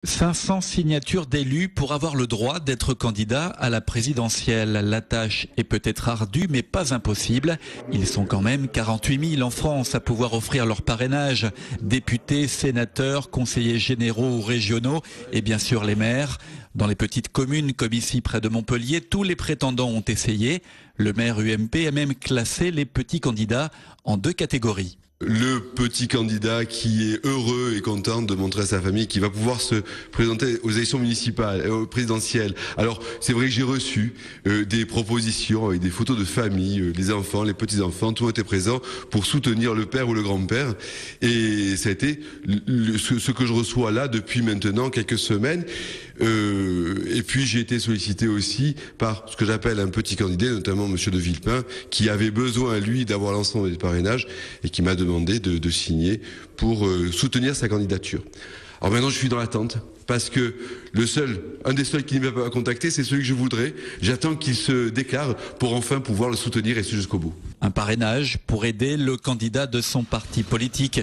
500 signatures d'élus pour avoir le droit d'être candidat à la présidentielle. La tâche est peut-être ardue, mais pas impossible. Ils sont quand même 48 000 en France à pouvoir offrir leur parrainage. Députés, sénateurs, conseillers généraux ou régionaux et bien sûr les maires. Dans les petites communes comme ici près de Montpellier, tous les prétendants ont essayé. Le maire UMP a même classé les petits candidats en 2 catégories. Le petit candidat qui est heureux et content de montrer à sa famille qu'il va pouvoir se présenter aux élections municipales, présidentielles. Alors, c'est vrai que j'ai reçu des propositions avec des photos de famille, les enfants, les petits-enfants, tout ont été présents pour soutenir le père ou le grand-père. Et ça a été ce que je reçois là depuis maintenant quelques semaines. Et puis j'ai été sollicité aussi par ce que j'appelle un petit candidat, notamment Monsieur de Villepin, qui avait besoin, lui, d'avoir l'ensemble des parrainages et qui m'a demandé de signer pour soutenir sa candidature. Alors maintenant, je suis dans l'attente parce que un des seuls qui ne m'a pas contacté, c'est celui que je voudrais. J'attends qu'il se déclare pour enfin pouvoir le soutenir et ce jusqu'au bout. Un parrainage pour aider le candidat de son parti politique.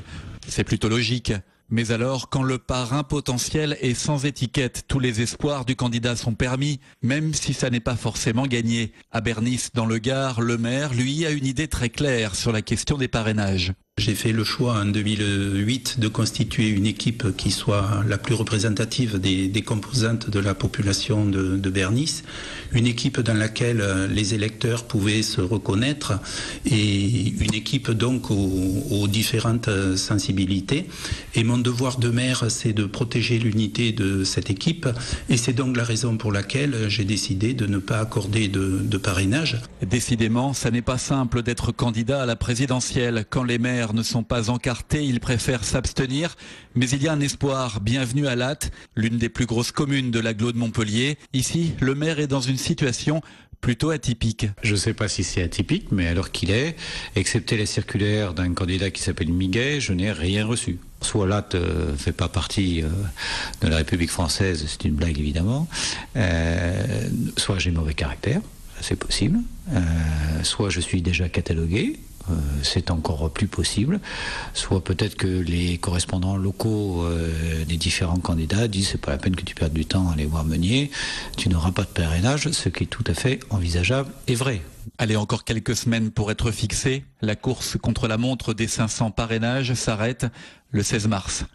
C'est plutôt logique. Mais alors, quand le parrain potentiel est sans étiquette, tous les espoirs du candidat sont permis, même si ça n'est pas forcément gagné. À Bernis, dans le Gard, le maire, lui, a une idée très claire sur la question des parrainages. J'ai fait le choix en 2008 de constituer une équipe qui soit la plus représentative des composantes de la population de Bernis. Une équipe dans laquelle les électeurs pouvaient se reconnaître et une équipe donc aux différentes sensibilités. Et mon devoir de maire, c'est de protéger l'unité de cette équipe. Et c'est donc la raison pour laquelle j'ai décidé de ne pas accorder de parrainage. Décidément, ça n'est pas simple d'être candidat à la présidentielle. Quand les maires ne sont pas encartés, ils préfèrent s'abstenir. Mais il y a un espoir. Bienvenue à Latte, l'une des plus grosses communes de l'agglo de Montpellier. Ici, le maire est dans une situation plutôt atypique. Je ne sais pas si c'est atypique, mais à l'heure qu'il est, excepté la circulaire d'un candidat qui s'appelle Miguet, je n'ai rien reçu. Soit Latte ne fait pas partie de la République française, c'est une blague évidemment, soit j'ai mauvais caractère, c'est possible, soit je suis déjà catalogué, c'est encore plus possible, soit peut-être que les correspondants locaux des différents candidats disent c'est pas la peine que tu perdes du temps à aller voir Meunier, tu n'auras pas de parrainage, ce qui est tout à fait envisageable et vrai. Allez, encore quelques semaines pour être fixé. La course contre la montre des 500 parrainages s'arrête le 16 mars.